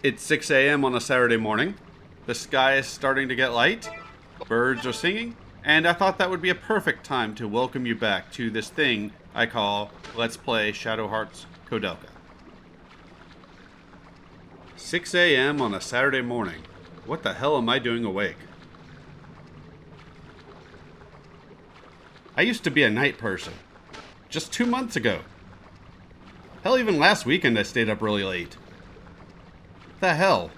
It's 6 a.m. on a Saturday morning. The sky is starting to get light. Birds are singing. And I thought that would be a perfect time to welcome you back to this thing I call Let's Play Shadow Hearts Koudelka. 6 a.m. on a Saturday morning. What the hell am I doing awake? I used to be a night person. Just 2 months ago. Hell, even last weekend I stayed up really late. The hell?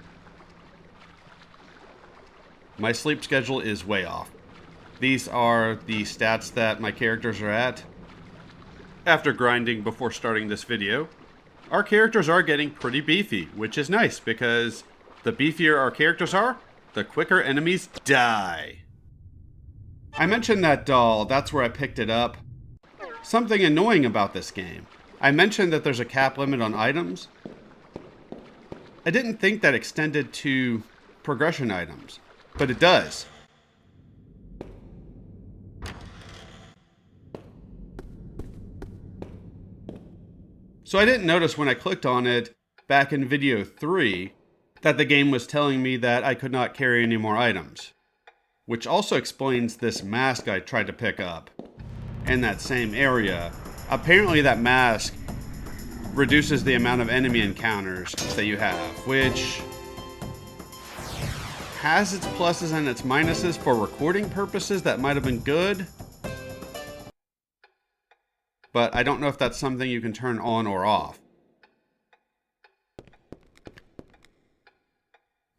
My sleep schedule is way off. These are the stats that my characters are at. After grinding before starting this video, our characters are getting pretty beefy, which is nice because the beefier our characters are, the quicker enemies die. I mentioned that doll, that's where I picked it up. Something annoying about this game. I mentioned that there's a cap limit on items. I didn't think that extended to progression items, but it does. So I didn't notice when I clicked on it back in video 3 that the game was telling me that I could not carry any more items. Which also explains this mask I tried to pick up in that same area. Apparently that mask reduces the amount of enemy encounters that you have, which has its pluses and its minuses. For recording purposes, that might have been good. But I don't know if that's something you can turn on or off.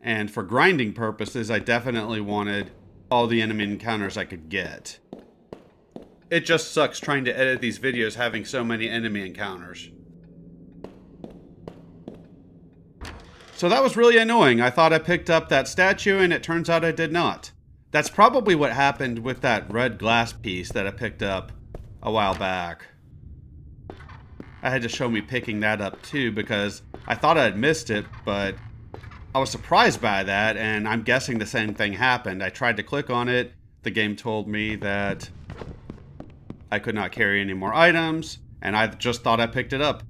And for grinding purposes, I definitely wanted all the enemy encounters I could get. It just sucks trying to edit these videos having so many enemy encounters. So that was really annoying. I thought I picked up that statue and it turns out I did not. That's probably what happened with that red glass piece that I picked up a while back. I had to show me picking that up too because I thought I had missed it, but I was surprised by that, and I'm guessing the same thing happened. I tried to click on it. The game told me that I could not carry any more items, and I just thought I picked it up.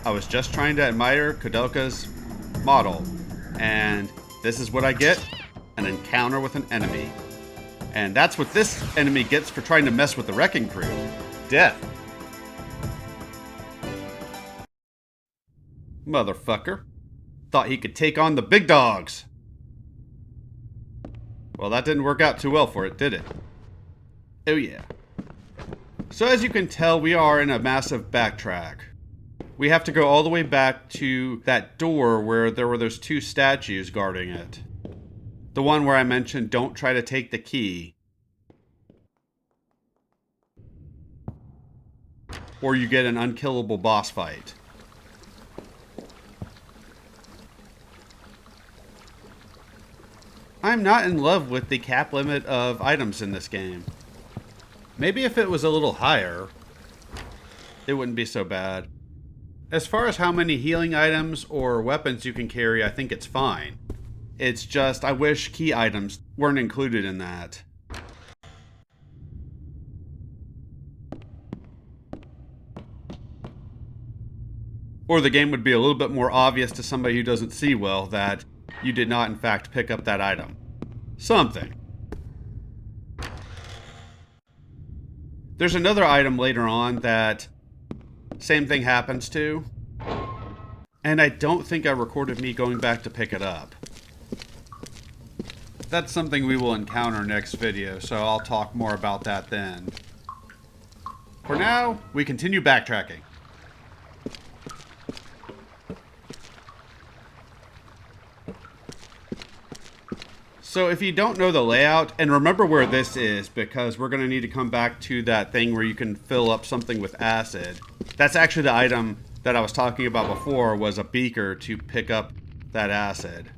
I was just trying to admire Koudelka's model, and this is what I get: an encounter with an enemy. And that's what this enemy gets for trying to mess with the Wrecking Crew. Death. Motherfucker. Thought he could take on the big dogs. Well, that didn't work out too well for it, did it? Oh yeah. So as you can tell, we are in a massive backtrack. We have to go all the way back to that door where there were those two statues guarding it. The one where I mentioned don't try to take the key, or you get an unkillable boss fight. I'm not in love with the cap limit of items in this game. Maybe if it was a little higher, it wouldn't be so bad. As far as how many healing items or weapons you can carry, I think it's fine. It's just, I wish key items weren't included in that. Or the game would be a little bit more obvious to somebody who doesn't see well that you did not in fact pick up that item. Something. There's another item later on that same thing happens to, and I don't think I recorded me going back to pick it up. That's something we will encounter next video, so I'll talk more about that then. For now, we continue backtracking. So if you don't know the layout, and remember where this is, because we're going to need to come back to that thing where you can fill up something with acid. That's actually the item that I was talking about before, was a beaker to pick up that acid.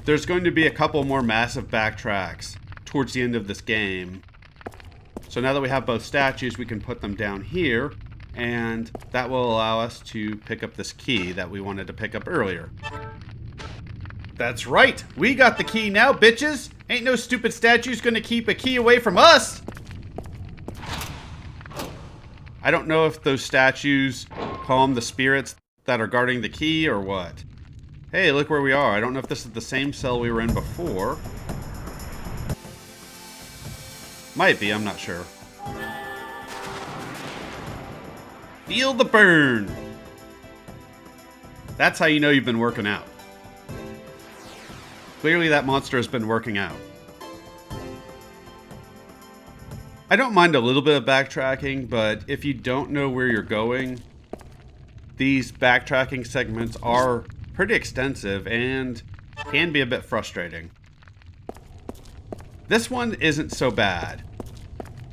There's going to be a couple more massive backtracks towards the end of this game. So now that we have both statues, we can put them down here, and that will allow us to pick up this key that we wanted to pick up earlier. That's right, we got the key now, bitches! Ain't no stupid statues gonna keep a key away from us! I don't know if those statues calm the spirits that are guarding the key, or what? Hey, look where we are. I don't know if this is the same cell we were in before. Might be, I'm not sure. Feel the burn! That's how you know you've been working out. Clearly that monster has been working out. I don't mind a little bit of backtracking, but if you don't know where you're going, these backtracking segments are pretty extensive and can be a bit frustrating. This one isn't so bad.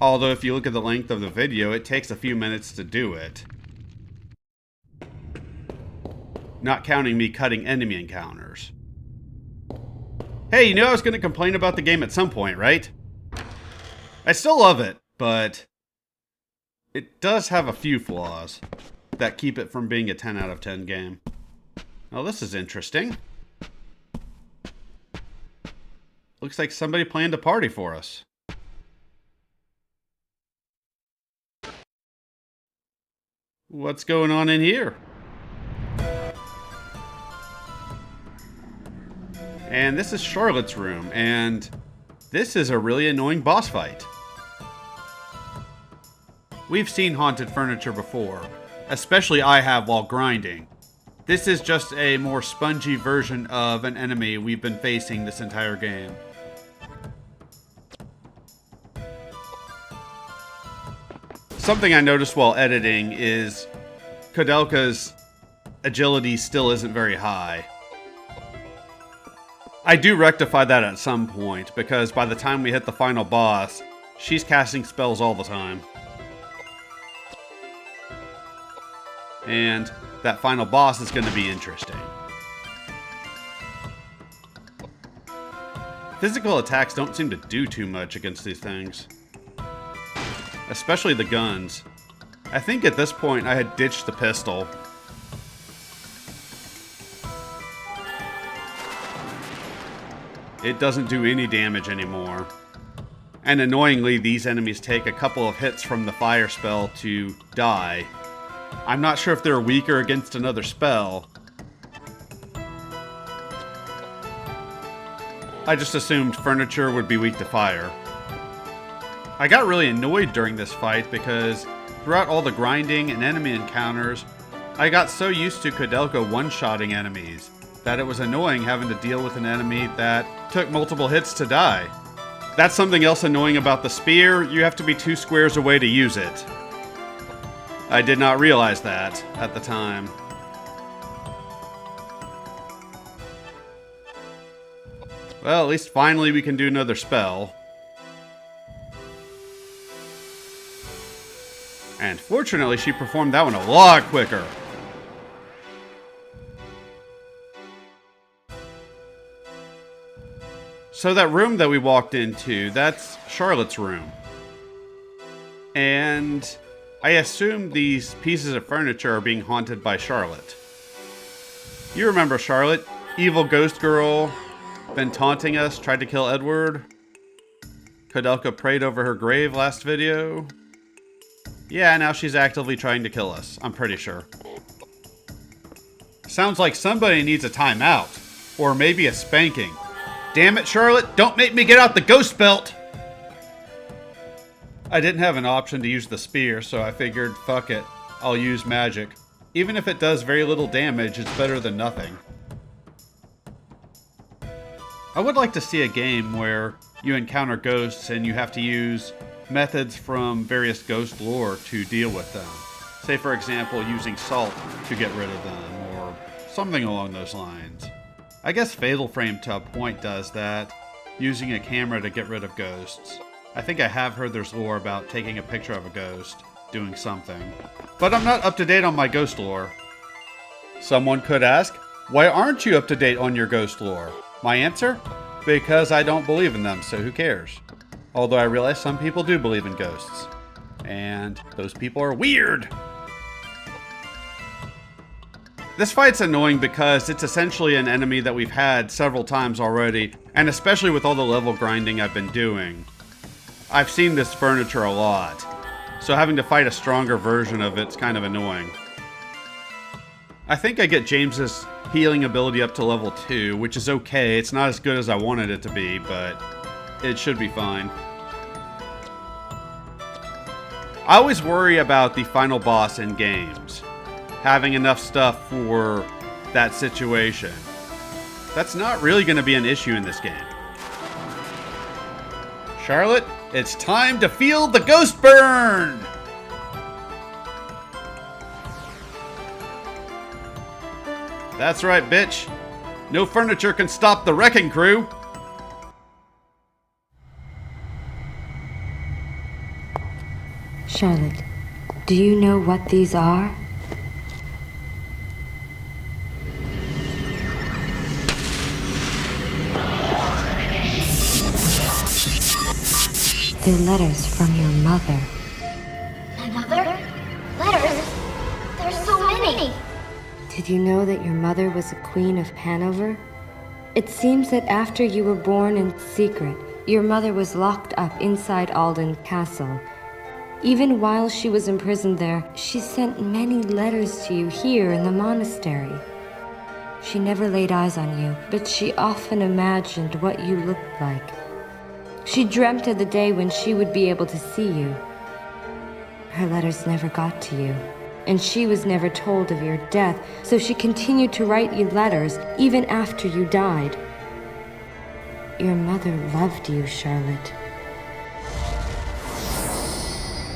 Although if you look at the length of the video, it takes a few minutes to do it. Not counting me cutting enemy encounters. Hey, you knew I was going to complain about the game at some point, right? I still love it, but it does have a few flaws that keep it from being a 10 out of 10 game. Oh, this is interesting. Looks like somebody planned a party for us. What's going on in here? And this is Charlotte's room, and this is a really annoying boss fight. We've seen haunted furniture before, especially I have while grinding. This is just a more spongy version of an enemy we've been facing this entire game. Something I noticed while editing is Koudelka's agility still isn't very high. I do rectify that at some point, because by the time we hit the final boss, she's casting spells all the time. And that final boss is going to be interesting. Physical attacks don't seem to do too much against these things. Especially the guns. I think at this point I had ditched the pistol. It doesn't do any damage anymore. And annoyingly, these enemies take a couple of hits from the fire spell to die. I'm not sure if they're weaker against another spell. I just assumed furniture would be weak to fire. I got really annoyed during this fight because throughout all the grinding and enemy encounters, I got so used to Koudelka one-shotting enemies that it was annoying having to deal with an enemy that took multiple hits to die. That's something else annoying about the spear. You have to be 2 squares away to use it. I did not realize that at the time. Well, at least finally we can do another spell. And fortunately, she performed that one a lot quicker. So that room that we walked into, that's Charlotte's room. And I assume these pieces of furniture are being haunted by Charlotte. You remember Charlotte? Evil ghost girl, been taunting us, tried to kill Edward. Koudelka prayed over her grave last video. Yeah, now she's actively trying to kill us, I'm pretty sure. Sounds like somebody needs a timeout. Or maybe a spanking. Damn it, Charlotte, don't make me get out the ghost belt! I didn't have an option to use the spear, so I figured, fuck it, I'll use magic. Even if it does very little damage, it's better than nothing. I would like to see a game where you encounter ghosts and you have to use methods from various ghost lore to deal with them. Say, for example, using salt to get rid of them, or something along those lines. I guess Fatal Frame to a point does that, using a camera to get rid of ghosts. I think I have heard there's lore about taking a picture of a ghost, doing something. But I'm not up to date on my ghost lore. Someone could ask, why aren't you up to date on your ghost lore? My answer? Because I don't believe in them, so who cares? Although I realize some people do believe in ghosts. And those people are weird! This fight's annoying because it's essentially an enemy that we've had several times already, and especially with all the level grinding I've been doing. I've seen this furniture a lot, so having to fight a stronger version of it's kind of annoying. I think I get James's healing ability up to level 2, which is okay. It's not as good as I wanted it to be, but it should be fine. I always worry about the final boss in games having enough stuff for that situation. That's not really going to be an issue in this game. Charlotte, it's time to feel the ghost burn! That's right, bitch. No furniture can stop the wrecking crew. Charlotte, do you know what these are? They're letters from your mother. My mother? Letters? There's so many! Did you know that your mother was a queen of Hanover? It seems that after you were born in secret, your mother was locked up inside Alden Castle. Even while she was imprisoned there, she sent many letters to you here in the monastery. She never laid eyes on you, but she often imagined what you looked like. She dreamt of the day when she would be able to see you. Her letters never got to you, and she was never told of your death, so she continued to write you letters even after you died. Your mother loved you, Charlotte.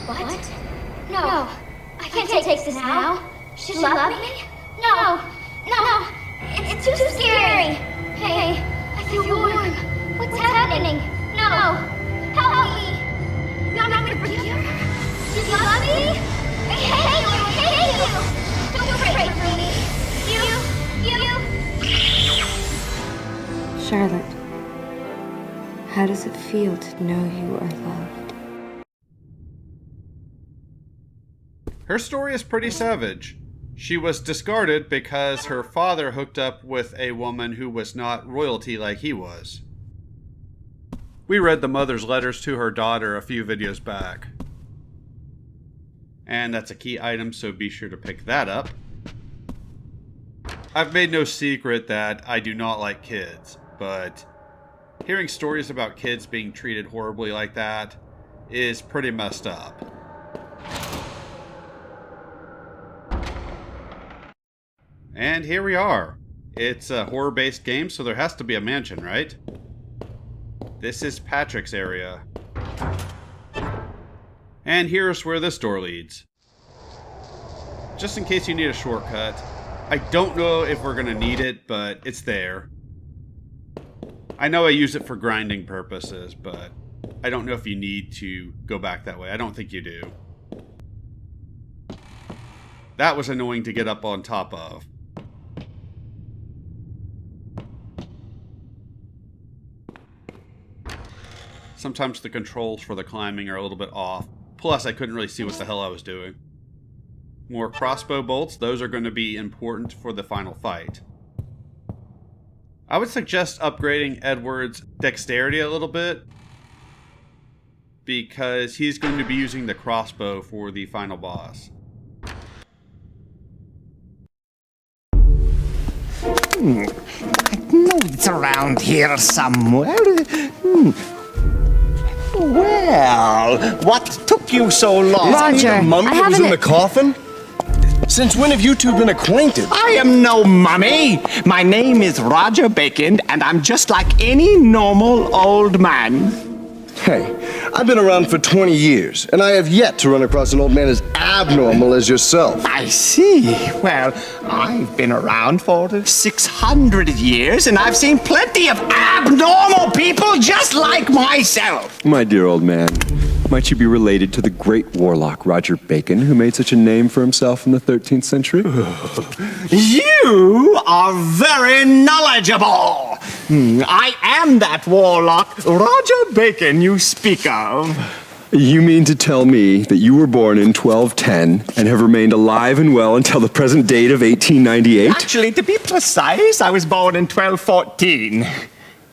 What? No, I can't take this now. She loved me? No, it's too scary. Hey, I feel warm. What's happening? No, help me. You're not gonna forgive her? She loves me? I hate you. Don't pray for me. You. Charlotte, how does it feel to know you are loved? Her story is pretty savage. She was discarded because her father hooked up with a woman who was not royalty like he was. We read the mother's letters to her daughter a few videos back. And that's a key item, so be sure to pick that up. I've made no secret that I do not like kids, but hearing stories about kids being treated horribly like that is pretty messed up. And here we are. It's a horror-based game, so there has to be a mansion, right? This is Patrick's area. And here's where this door leads. Just in case you need a shortcut. I don't know if we're going to need it, but it's there. I know I use it for grinding purposes, but I don't know if you need to go back that way. I don't think you do. That was annoying to get up on top of. Sometimes the controls for the climbing are a little bit off. Plus, I couldn't really see what the hell I was doing. More crossbow bolts. Those are going to be important for the final fight. I would suggest upgrading Edward's dexterity a little bit, because he's going to be using the crossbow for the final boss. I know it's around here somewhere. Well, what took you so long? Roger, The mummy I that was haven't... in the coffin? Since when have you two been acquainted? I am no mummy. My name is Roger Bacon, and I'm just like any normal old man. Hey, I've been around for 20 years, and I have yet to run across an old man as abnormal as yourself. I see. Well, I've been around for 600 years, and I've seen plenty of abnormal people just like myself. My dear old man, might you be related to the great warlock Roger Bacon, who made such a name for himself in the 13th century? You are very knowledgeable. I am that warlock, Roger Bacon, you speak of. You mean to tell me that you were born in 1210 and have remained alive and well until the present date of 1898? Actually, to be precise, I was born in 1214.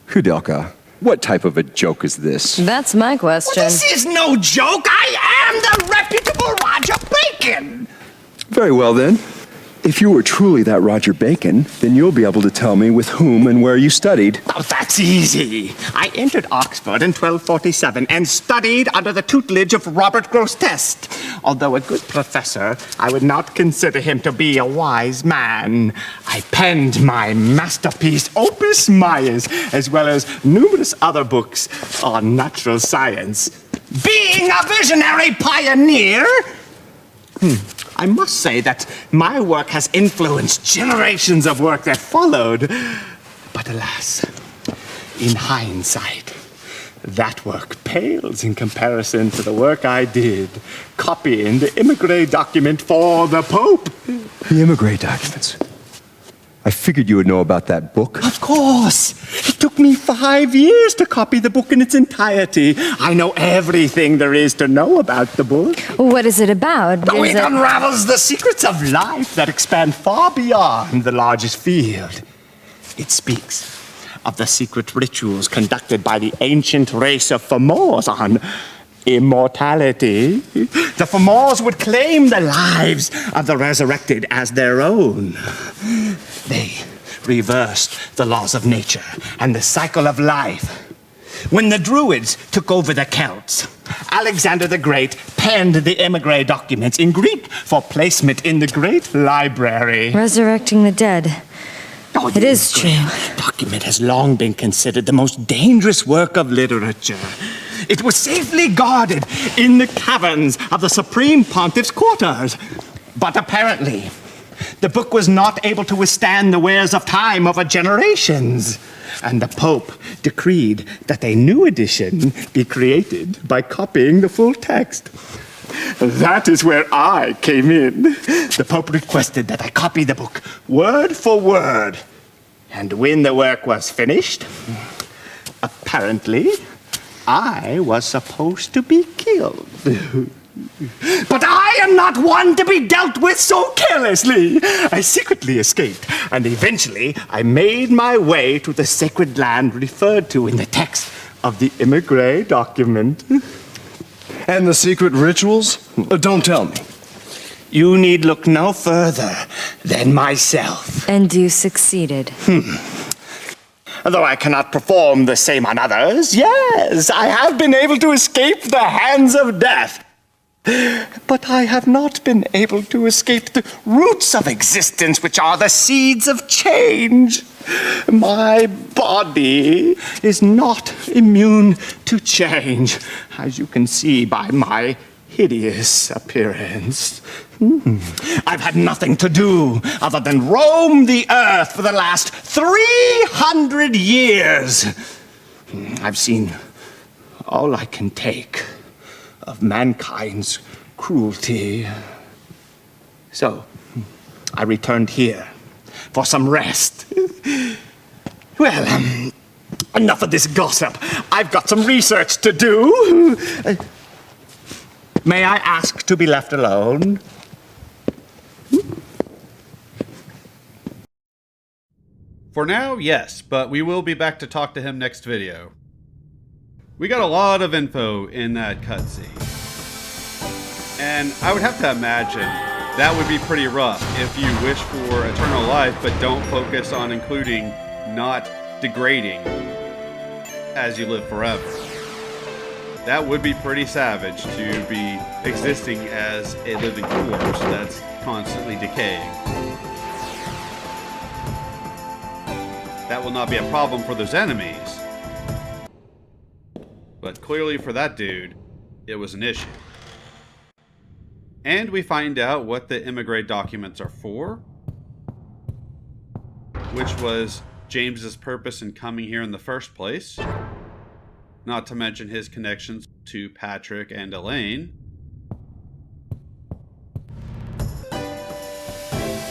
Koudelka, what type of a joke is this? That's my question. This is no joke. I am the reputable Roger Bacon. Very well then. If you were truly that Roger Bacon, then you'll be able to tell me with whom and where you studied. Oh, that's easy. I entered Oxford in 1247 and studied under the tutelage of Robert Grosseteste. Although a good professor, I would not consider him to be a wise man. I penned my masterpiece, Opus Maius, as well as numerous other books on natural science. Being a visionary pioneer, I must say that my work has influenced generations of work that followed. But alas, in hindsight, that work pales in comparison to the work I did copying the Immigré document for the Pope. The Immigré documents. I figured you would know about that book. Of course. It took me 5 years to copy the book in its entirety. I know everything there is to know about the book. What is it about? It unravels the secrets of life that expand far beyond the largest field. It speaks of the secret rituals conducted by the ancient race of Fomors on immortality. The Fomors would claim the lives of the resurrected as their own. They reversed the laws of nature and the cycle of life. When the Druids took over the Celts, Alexander the Great penned the Immigré documents in Greek for placement in the Great Library. Resurrecting the dead. Oh, It is true. The document has long been considered the most dangerous work of literature. It was safely guarded in the caverns of the Supreme Pontiff's quarters. But apparently, the book was not able to withstand the wears of time over generations. And the Pope decreed that a new edition be created by copying the full text. That is where I came in. The Pope requested that I copy the book word for word. And when the work was finished, apparently, I was supposed to be killed. But I am not one to be dealt with so carelessly. I secretly escaped, and eventually I made my way to the sacred land referred to in the text of the Immigré document. And the secret rituals? Don't tell me. You need look no further than myself. And you succeeded. Though I cannot perform the same on others, yes, I have been able to escape the hands of death. But I have not been able to escape the roots of existence, which are the seeds of change. My body is not immune to change, as you can see by my hideous appearance. I've had nothing to do other than roam the earth for the last 300 years. I've seen all I can take of mankind's cruelty. So, I returned here for some rest. Well, enough of this gossip. I've got some research to do. May I ask to be left alone? For now, yes, but we will be back to talk to him next video. We got a lot of info in that cutscene. And I would have to imagine that would be pretty rough if you wish for eternal life but don't focus on including not degrading as you live forever. That would be pretty savage to be existing as a living corpse that's constantly decaying. That will not be a problem for those enemies. But clearly for that dude, it was an issue. And we find out what the Immigré documents are for, which was James's purpose in coming here in the first place, not to mention his connections to Patrick and Elaine.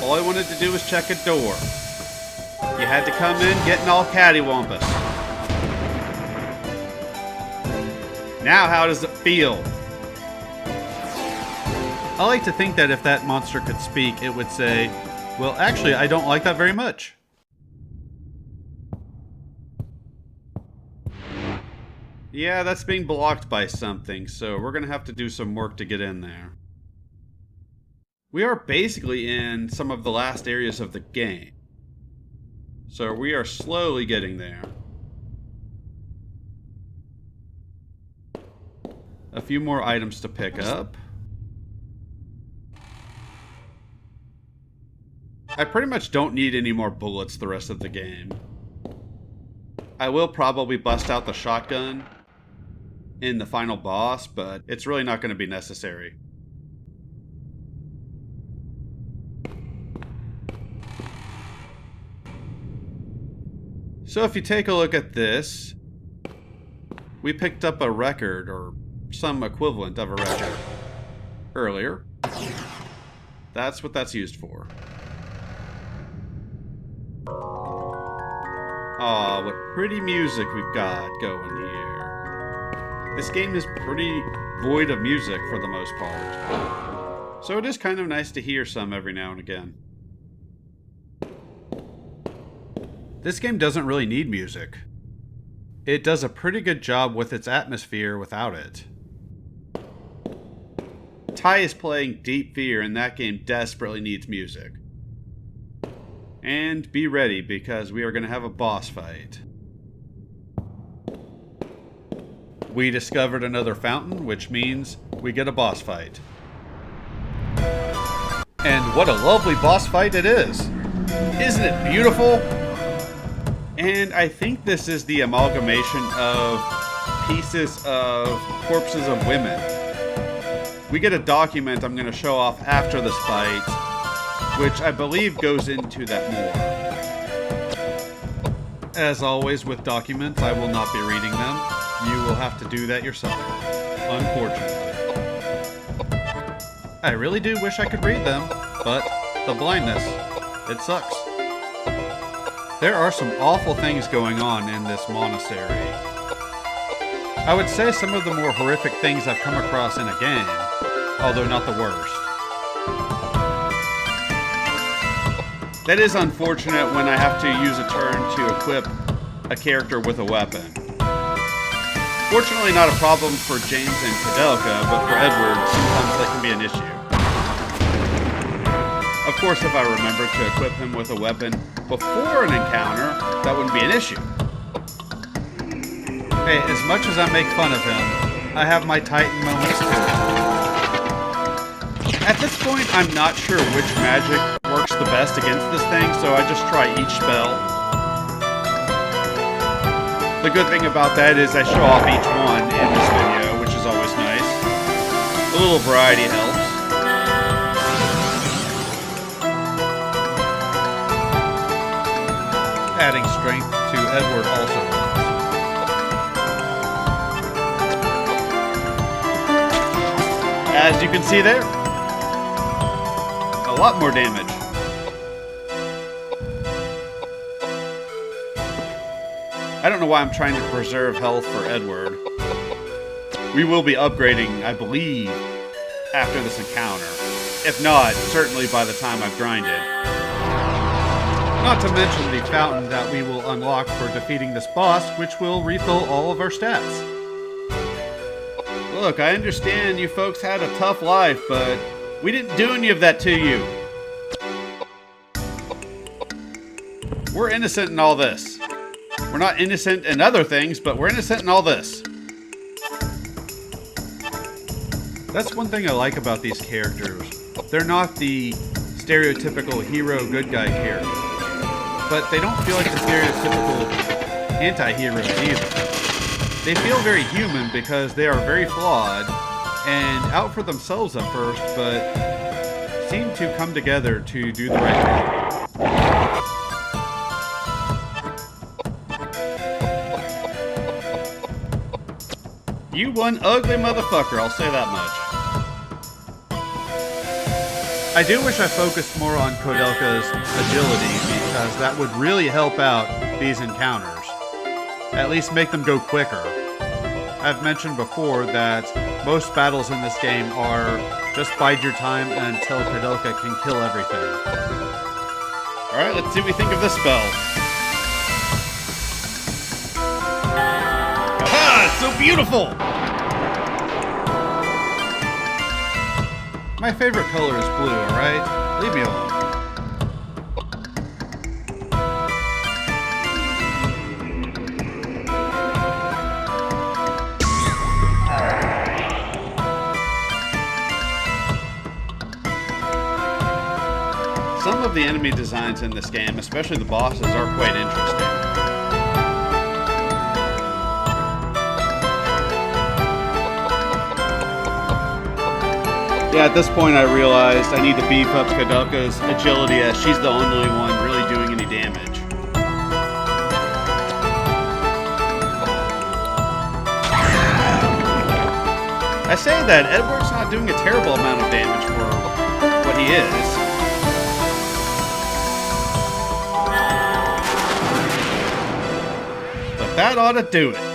All I wanted to do was check a door. You had to come in getting all cattywampus. Now how does it feel? I like to think that if that monster could speak, it would say, well, actually, I don't like that very much. Yeah, that's being blocked by something, so we're gonna have to do some work to get in there. We are basically in some of the last areas of the game. So we are slowly getting there. A few more items to pick up. I pretty much don't need any more bullets the rest of the game. I will probably bust out the shotgun in the final boss, but it's really not going to be necessary. So if you take a look at this, we picked up a record, or some equivalent of a record, earlier. That's what that's used for. Aw, what pretty music we've got going here. This game is pretty void of music for the most part. So it is kind of nice to hear some every now and again. This game doesn't really need music. It does a pretty good job with its atmosphere without it. Ty is playing Deep Fear, and that game desperately needs music. And be ready, because we are going to have a boss fight. We discovered another fountain, which means we get a boss fight. And what a lovely boss fight it is! Isn't it beautiful? And I think this is the amalgamation of pieces of corpses of women. We get a document I'm going to show off after this fight, which I believe goes into that more. As always with documents, I will not be reading them. You will have to do that yourself, unfortunately. I really do wish I could read them, but the blindness, it sucks. There are some awful things going on in this monastery. I would say some of the more horrific things I've come across in a game, although not the worst. That is unfortunate when I have to use a turn to equip a character with a weapon. Fortunately not a problem for James and Koudelka, but for Edward, sometimes that can be an issue. Of course, if I remember to equip him with a weapon before an encounter, that wouldn't be an issue. Hey, as much as I make fun of him, I have my Titan moments too. At this point, I'm not sure which magic works the best against this thing, so I just try each spell. The good thing about that is I show off each one in this video, which is always nice. A little variety helps. Adding strength to Edward also helps. As you can see there, a lot more damage. I don't know why I'm trying to preserve health for Edward. We will be upgrading, I believe, after this encounter. If not, certainly by the time I've grinded. Not to mention the fountain that we will unlock for defeating this boss, which will refill all of our stats. Look, I understand you folks had a tough life, but we didn't do any of that to you. We're innocent in all this. We're not innocent in other things, but we're innocent in all this. That's one thing I like about these characters. They're not the stereotypical hero good guy characters. But they don't feel like the stereotypical anti-heroes either. They feel very human because they are very flawed and out for themselves at first, but seem to come together to do the right thing. You one ugly motherfucker, I'll say that much. I do wish I focused more on Koudelka's agility, because that would really help out these encounters. At least make them go quicker. I've mentioned before that most battles in this game are just bide your time until Koudelka can kill everything. Alright, let's see what we think of this spell. Aha! It's so beautiful! My favorite color is blue, alright? Leave me alone. Some of the enemy designs in this game, especially the bosses, are quite interesting. Yeah, at this point I realized I need to beef up Koudelka's agility as she's the only one really doing any damage. I say that Edward's not doing a terrible amount of damage for what he is. But that ought to do it.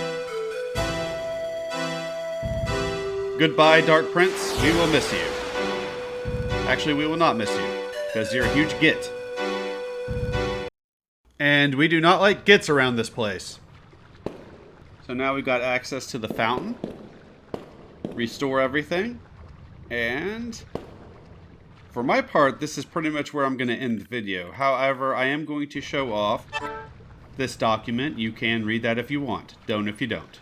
Goodbye, Dark Prince. We will miss you. Actually, we will not miss you, because you're a huge git. And we do not like gits around this place. So now we've got access to the fountain. Restore everything. And for my part, this is pretty much where I'm going to end the video. However, I am going to show off this document. You can read that if you want. Don't if you don't.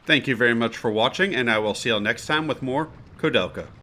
Thank you very much for watching, and I will see you all next time with more Koudelka.